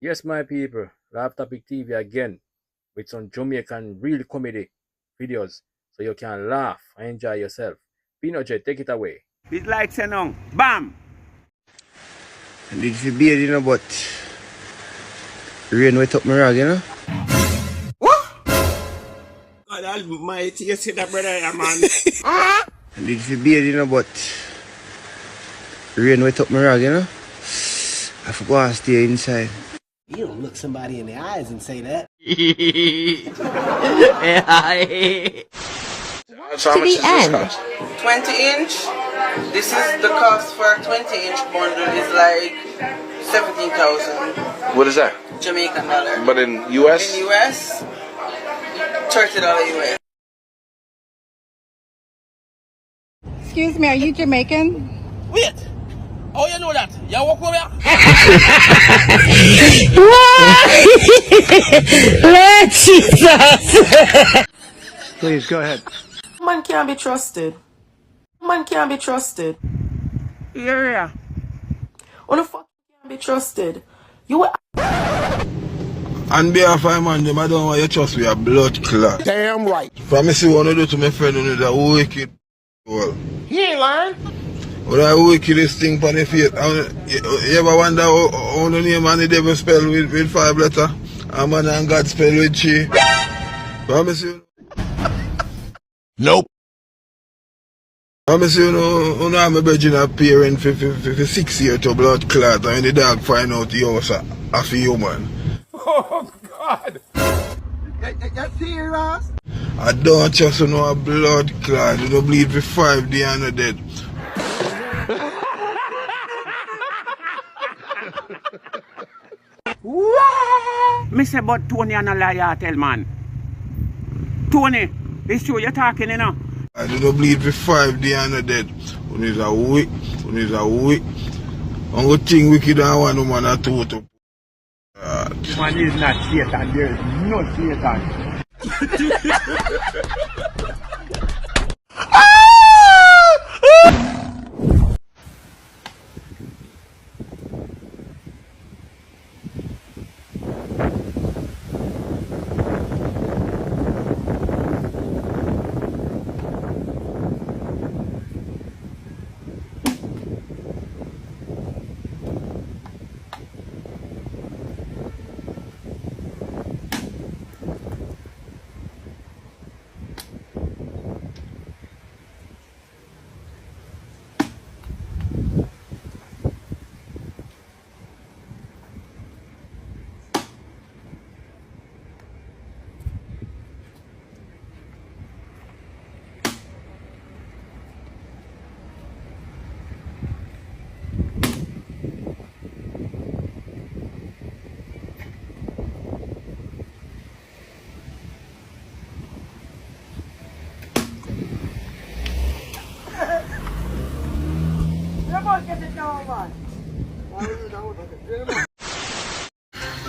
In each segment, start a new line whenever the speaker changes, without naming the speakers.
Yes, my people, Live Topic TV again with some Jamaican real comedy videos so you can laugh and enjoy yourself. Peanut J, take it away.
It's like saying, bam!
I did for beard, you know, but rain wet up my rag, you know.
What? God almighty, you see that brother, man.
I did for beard, you know, but rain wet up my rag, you know. I forgot to stay inside.
You don't look somebody in the eyes and say that.
To the end.
20-inch. This is the cost for a 20-inch bundle is like 17,000
What is that?
Jamaican dollar.
But in US?
In US, $30 US.
Excuse me, are you Jamaican?
Wait! How you know that? You walk over
Lord Jesus!
Please, go ahead.
Man can't be trusted. Man can't be trusted.
Yeah.
On the fuck can't be trusted. You
On behalf of man, them, I don't want you to trust with a blood clot.
Damn right.
From me see what I do to my friend who that wicked. Well,
He ain't lying.
what that wickedest thing on the face. You ever wonder how the name and the devil spell with 5 letters? And man and God spell with 3. From me see.
Nope.
From me see, you know I'm a virgin a parent for 6 years to blood clot. And when the dog find out the house a human.
Oh, God!
You serious?
I don't trust you know a blood clot. You don't bleed for 5 days and you're dead.
Me say, but Tony and a liar, tell man. Tony, it's true you're talking, you know.
I do not bleed for 5 days and you're dead. When is a week, I'm going to think wicked and one woman or two to.
Man is not Satan, there is no Satan.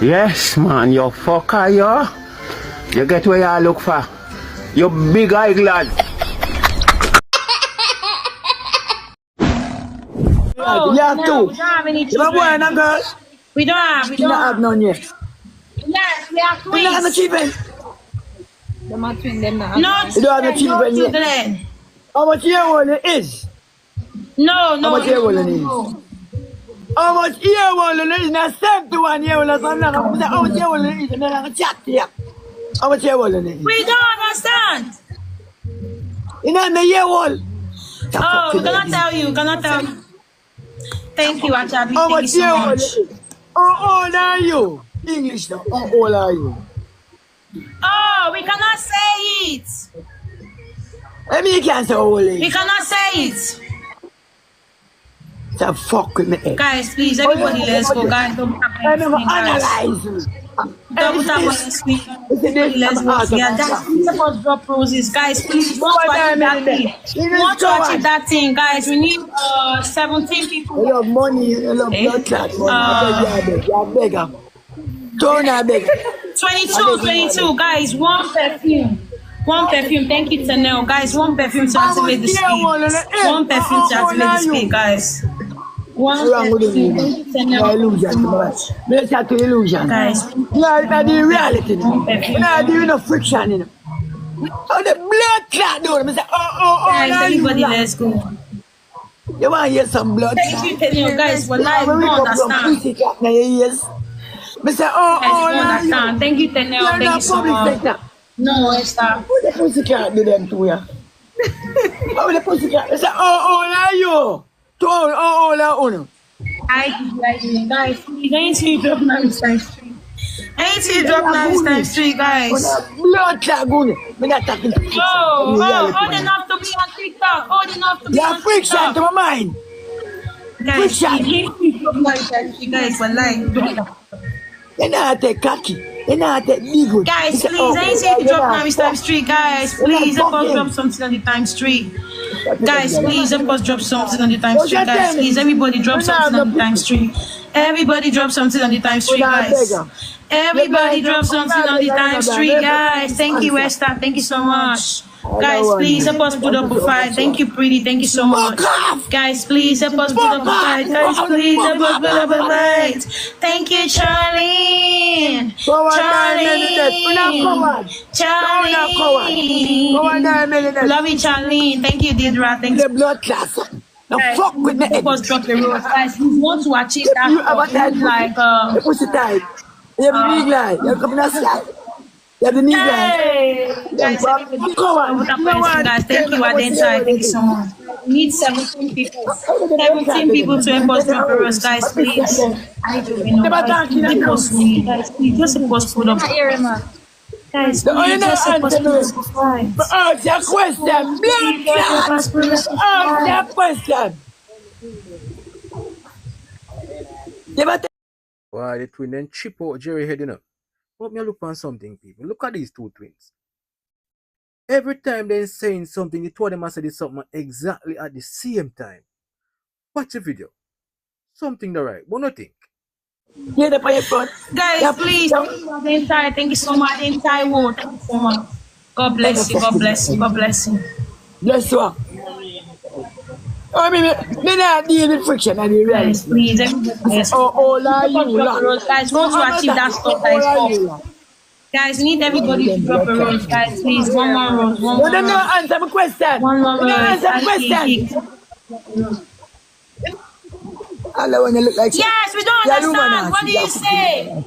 Yes, man, you fucker, you. You get where you look for. You big eye lad.
Oh, you have two.
We don't have any
You have
children.
boy and a girl?
We don't have. We
You
don't
don't have none yet.
Yes, we have
You don't have no
twins.
children.
Them are twins, them not. No,
You don't have no children yet.
children.
How much year old it is?
No,
How much year old it is? How much year old it is? Now 71 year old or something. How much year old it is? And then I'm chat here. How much year old it is?
We don't understand.
You know the year old.
Oh, we cannot tell you. Cannot tell you. Thank you, Achabi.
How
Thank you
much
so
year old
much.
it is? How old are you? English now. How old are you?
Oh, we cannot say it.
I mean, you can't say how old it
We
is.
cannot say it.
So fuck with me.
Guys, please, everybody, let's go. Guys, don't tap
I
on the
never
screen, guys.
analyze you.
Don't tap on the screen. Everybody, let's go. Yeah, guys, please support drop roses. Guys, please, watch that thing. Watch that thing, guys. We need 17 people.
You love money, you love blood clot. You're beggar. Don't I beg.
22, guys, one perfume. One perfume, thank you, Tanel. Guys, one perfume to activate the speed. One perfume to activate the speed, guys. One
wrong with
person.
you?
Thank you, Tenel.
No
Thank you
illusion,
so
man.
much.
Let's have to illusion.
Guys,
No, not the reality.
one
We're not doing no friction, you know. Oh, the blood clot, dude. I say,
guys,
now you
everybody,
laugh.
let's go.
You want to hear some blood?
Thank you, Tenel. Guys, for life,
When
you
we
don't
come from
understand.
pussy clot now your ears. I say,
Guys, you don't
now you.
understand. Thank you, Tenel.
You're
Thank you
not
so
public
much.
sector.
No, Esther.
Who the pussy clot do them to you? How the pussy clot? I say, now you. To all, now.
Guys, please, I ain't see you drop now this time street. I ain't see you drop now this time street, guys.
Blood clot good. We're not talking to friction.
Old enough to be on TikTok. Old enough to be
Yeah,
on
friction
TikTok.
to my mind.
Guys,
Friction.
please drop now this time street, guys, for life.
You're not take cocky. You're not take big good.
Guys, please, I ain't say to drop now this time street, guys. Please, help us drop something on the time street. Guys, please, help us drop something on the time street, guys. Please, everybody drop something on the time street. Everybody drop something on the time street, guys. Everybody drop something on the time street, guys. Thank you, Esther. Thank you so much. Guys, please help us put up a fight. Thank you, Pretty. Thank you so much. Guys, please help us put up a fight. Guys, please help us put up a fight. Thank you, Charlene. Charlene. Love you, Charlene. Thank you, Didra. Thank you.
The blood class. Now fuck with me.
Help us drop the road. Guys, we want to achieve that. Like,
the pussy tight. You have the big line. You have the slide. You have the knee line.
Guys, guys, thank you, Adentai. Thank you so much. We need 17 people. 17 people to help us drop the road, guys, please. I don't know. Guys, please, just help us put up. Guys, please, just help us put up.
Ask your question. Blood clot. Ask your question.
Why the twin then chip out Jerry head, you know? But me look on something, people. Look at these two twins. Every time they're saying something, the two of them are saying something exactly at the same time. Watch the video. Something the right, but nothing.
Guys, please, thank you so much. Thank you so much. God bless you. God bless you. God bless you.
Bless you. I mean, me not deal with friction and the reality.
Please, everybody. Guys, we want to achieve that stuff that is up. Guys, we need everybody to drop a rose. Guys, please, one more rose. One more rose.
Answer my question.
One more rose.
Answer my question. Hello, when you look like
yes, we don't understand. What do you say?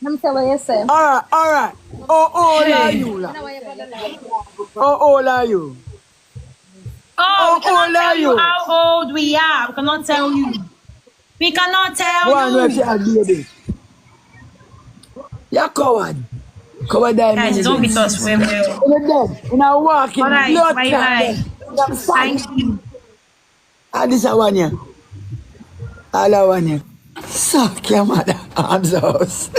I'm telling you, say.
All right. How old are you? How old are you?
Oh, we cannot tell you how old we are. We cannot tell you. We cannot tell you.
You're coward. Coward,
guys, don't beat us. We're
dead. We're not walking.
All right, bye. Thank you.
This is one year. All I want you. Suck your mother arms house.